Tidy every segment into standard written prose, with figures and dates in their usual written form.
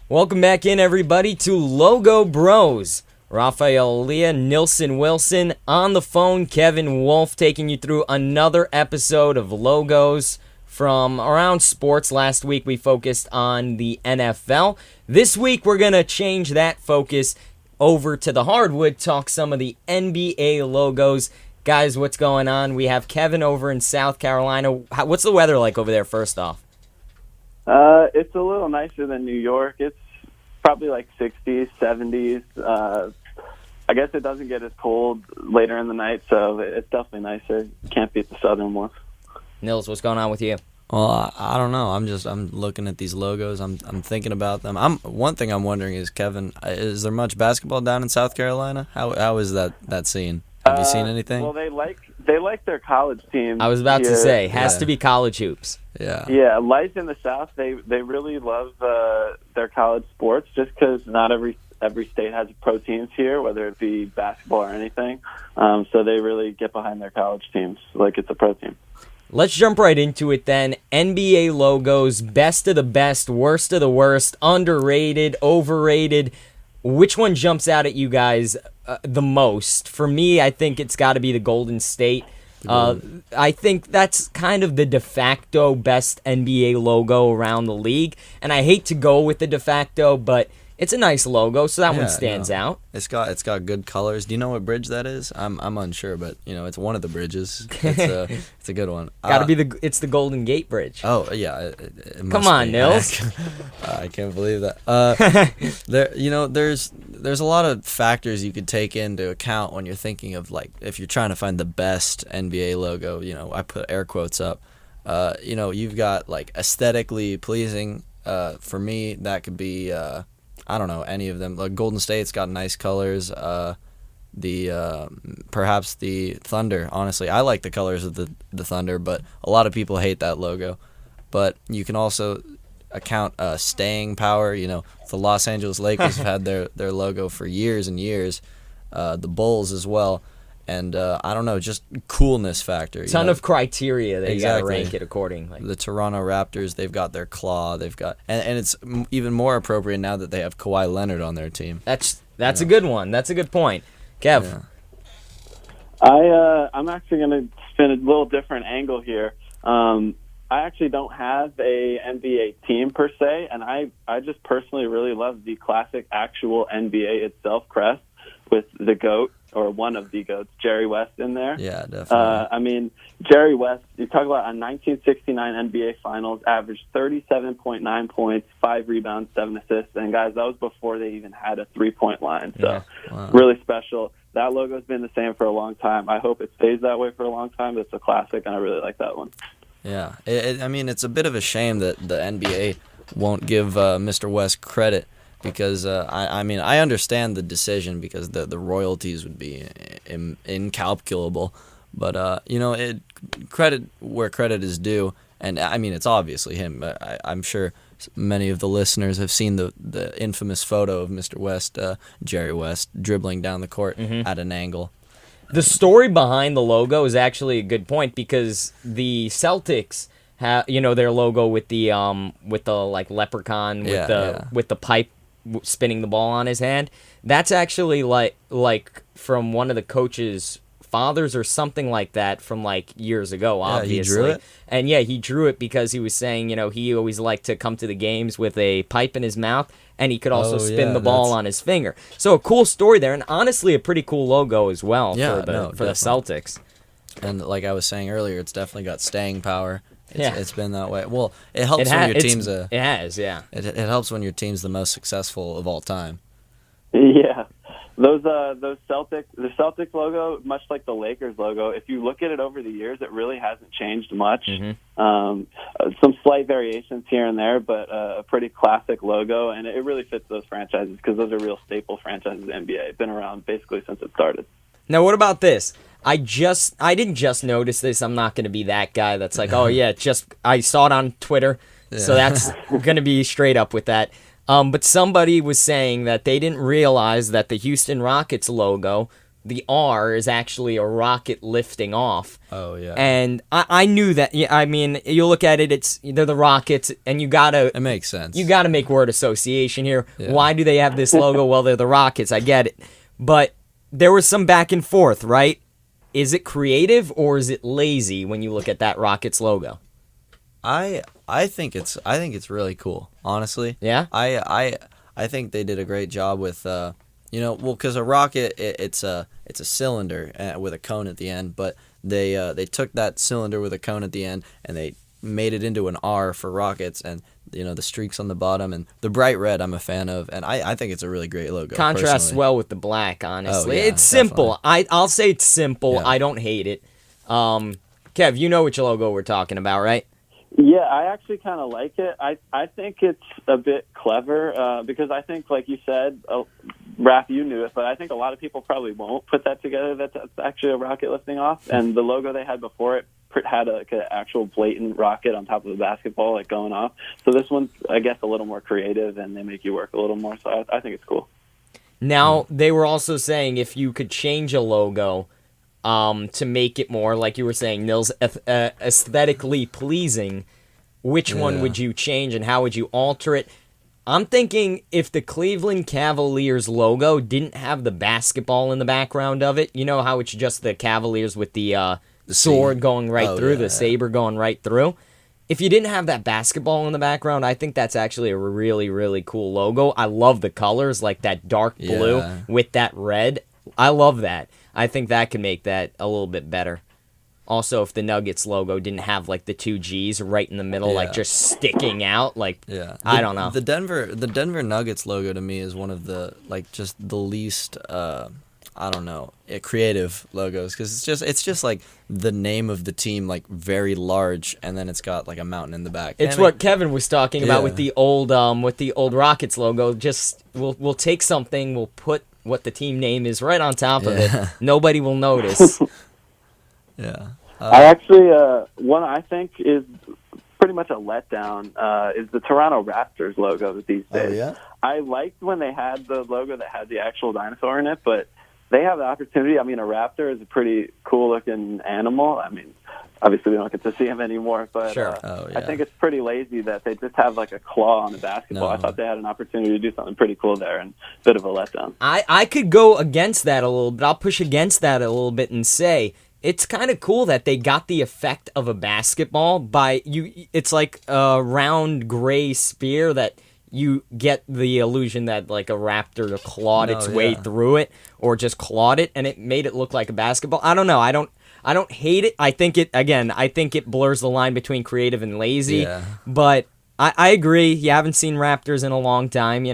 Welcome back in, everybody, to Logo Bros. Raphael Leah, Nilson Wilson on the phone, Kevin Wolf taking you through another episode of Logos from around sports. Last week we focused on the NFL. This week we're going to change that focus over to the hardwood, talk some of the NBA logos. Guys, what's going on? We have Kevin over in South Carolina. What's the weather like over there, first off? It's a little nicer than New York. It's probably like 60s, 70s. I guess it doesn't get as cold later in the night, so it's definitely nicer. Can't beat the southern one. Nils, what's going on with you? Well, I don't know. I'm looking at these logos. I'm thinking about them. One thing I'm wondering is, Kevin, is there much basketball down in South Carolina? How is that scene? Have you seen anything? Well, they like their college teams. I was about to say, has to be college hoops. Yeah, life in the South, they really love their college sports just because not every state has pro teams here, whether it be basketball or anything. So they really get behind their college teams like it's a pro team. Let's jump right into it then. NBA logos, best of the best, worst of the worst, underrated, overrated. Which one jumps out at you guys the most? For me, I think it's got to be the Golden State. I think that's kind of the de facto best NBA logo around the league. And I hate to go with the de facto, but it's a nice logo, so that one stands out. It's got good colors. Do you know what bridge that is? I'm unsure, but it's one of the bridges. It's a good one. It's the Golden Gate Bridge. Oh yeah, it must Come on, be. Nils. I can't believe that. There's a lot of factors you could take into account when you're thinking of, like, if you're trying to find the best NBA logo. I put air quotes up. You've got like aesthetically pleasing. For me, that could be. I don't know any of them. Like Golden State's got nice colors. Perhaps the Thunder. Honestly, I like the colors of the Thunder, but a lot of people hate that logo. But you can also account staying power. The Los Angeles Lakers have had their logo for years and years. The Bulls as well. And I don't know, just coolness factor. Ton of criteria. They exactly. gotta rank it accordingly. The Toronto Raptors, they've got their claw. They've got, and it's even more appropriate now that they have Kawhi Leonard on their team. That's a good one. That's a good point, Kev. Yeah. I'm actually going to spin a little different angle here. I actually don't have a NBA team per se, and I just personally really love the classic actual NBA itself crest with the GOAT, or one of the GOATs, Jerry West, in there. Yeah, definitely. Jerry West, you talk about a 1969 NBA Finals, averaged 37.9 points, 5 rebounds, 7 assists. And, guys, that was before they even had a three-point line. So, Really special. That logo's been the same for a long time. I hope it stays that way for a long time. It's a classic, and I really like that one. Yeah. It's a bit of a shame that the NBA won't give Mr. West credit. Because I understand the decision because the royalties would be incalculable, but credit where credit is due, and it's obviously him. But I'm sure many of the listeners have seen the infamous photo of Mr. West, Jerry West, dribbling down the court at an angle. The story behind the logo is actually a good point because the Celtics have their logo with the like leprechaun with the pipe spinning the ball on his hand. That's actually like from one of the coach's fathers or something like that from like years ago, obviously. He drew it? And he drew it because he was saying, he always liked to come to the games with a pipe in his mouth, and he could also spin the ball on his finger. So a cool story there, and honestly a pretty cool logo as well for the Celtics. And like I was saying earlier, it's definitely got staying power. It's been that way. Well, it helps when your team's It has, yeah. It helps when your team's the most successful of all time. Yeah, those Celtics, the Celtics logo, much like the Lakers logo, if you look at it over the years, it really hasn't changed much. Some slight variations here and there, but a pretty classic logo, and it really fits those franchises because those are real staple franchises in the NBA. Been around basically since it started. Now, what about this? I didn't just notice this. I'm not going to be that guy that's like, oh yeah, I saw it on Twitter, so that's going to be straight up with that. But somebody was saying that they didn't realize that the Houston Rockets logo the R is actually a rocket lifting off. Oh yeah. And I knew that. Yeah, I mean, you look at it, they're the Rockets, and It makes sense. You gotta make word association here. Yeah. Why do they have this logo? Well, they're the Rockets. I get it, but there was some back and forth, right? Is it creative or is it lazy when you look at that Rockets logo? I think it's really cool, honestly. Yeah. I think they did a great job with because a rocket it's a cylinder with a cone at the end, but they took that cylinder with a cone at the end and they made it into an R for rockets, and the streaks on the bottom and the bright red I'm a fan of, and I think it's a really great logo. Contrasts personally. well with the black, honestly. Oh, yeah, it's simple. I'll say it's simple. Yeah. I don't hate it. Kev, you know which logo we're talking about, right? Yeah, I actually kind of like it. I think it's a bit clever because I think, like you said, Raff, you knew it, but I think a lot of people probably won't put that together that that's actually a rocket lifting off. And the logo they had before it had an actual blatant rocket on top of the basketball, like going off. So this one's, I guess, a little more creative, and they make you work a little more. So I think it's cool. Now, they were also saying if you could change a logo to make it more, like you were saying, Nils, aesthetically pleasing, which one would you change and how would you alter it? I'm thinking if the Cleveland Cavaliers logo didn't have the basketball in the background of it, you know how it's just the Cavaliers with the sword going right through, the saber going right through. If you didn't have that basketball in the background, I think that's actually a really, really cool logo. I love the colors, like that dark blue with that red. I love that. I think that could make that a little bit better. Also, if the Nuggets logo didn't have like the two G's right in the middle, like just sticking out, like I don't know. The Denver Nuggets logo to me is one of the just the least creative logos, because it's just like the name of the team like very large, and then it's got like a mountain in the back. It's what Kevin was talking about with the old Rockets logo. Just we'll take something, we'll put what the team name is right on top of it. Nobody will notice. Yeah. I actually, one I think is pretty much a letdown is the Toronto Raptors logo these days. Oh, yeah? I liked when they had the logo that had the actual dinosaur in it, but they have the opportunity. I mean, a raptor is a pretty cool-looking animal. I mean, obviously we don't get to see him anymore, but sure. I think it's pretty lazy that they just have like a claw on the basketball. I thought they had an opportunity to do something pretty cool there, and a bit of a letdown. I could go against that a little bit. I'll push against that a little bit and say it's kind of cool that they got the effect of a basketball by you. It's like a round gray spear that you get the illusion that like a raptor clawed its way through it, or just clawed it, and it made it look like a basketball. I don't know. I don't hate it. I think it blurs the line between creative and lazy. Yeah. But I agree. You haven't seen raptors in a long time,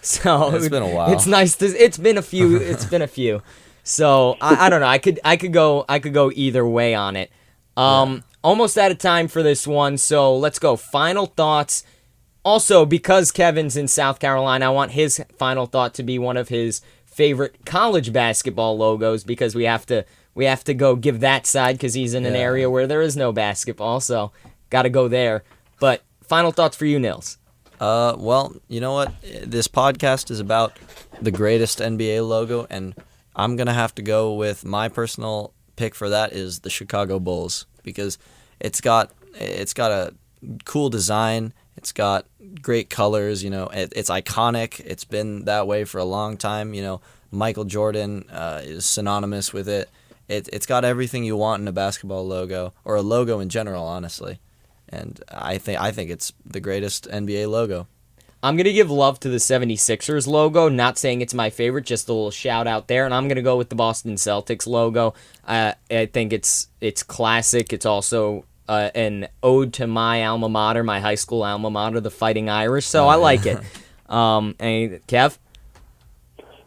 So it's been a while. It's nice. It's been a few. It's been a few. So I don't know. I could go either way on it. Almost out of time for this one. So let's go. Final thoughts. Also, because Kevin's in South Carolina, I want his final thought to be one of his favorite college basketball logos, because we have to go give that side, because he's in an area where there is no basketball. So got to go there. But final thoughts for you, Nils. Well, you know what? This podcast is about the greatest NBA logo, and I'm going to have to go with my personal pick for that is the Chicago Bulls, because it's got a cool design. It's got great colors, it's iconic. It's been that way for a long time. Michael Jordan is synonymous with it. It's got everything you want in a basketball logo, or a logo in general, honestly. And I think it's the greatest NBA logo. I'm going to give love to the 76ers logo, not saying it's my favorite, just a little shout out there. And I'm going to go with the Boston Celtics logo. I think it's classic. It's also an ode to my alma mater, my high school alma mater, the Fighting Irish. So I like it. And Kev?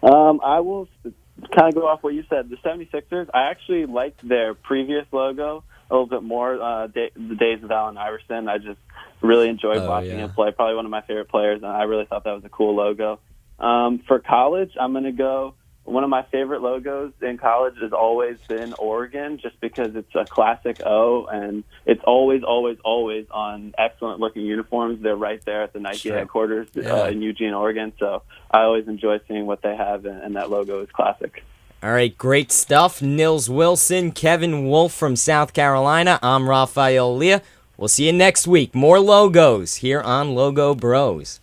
I will kind of go off what you said. The 76ers, I actually liked their previous logo a little bit more, the days of Allen Iverson. I just really enjoyed watching him play. Probably one of my favorite players, and I really thought that was a cool logo. For college, I'm going to go, one of my favorite logos in college has always been Oregon, just because it's a classic O, and it's always, always, always on excellent-looking uniforms. They're right there at the Nike headquarters in Eugene, Oregon, so I always enjoy seeing what they have, and that logo is classic. All right, great stuff. Nils Wilson, Kevin Wolf from South Carolina. I'm Raphael Leah. We'll see you next week. More logos here on Logo Bros.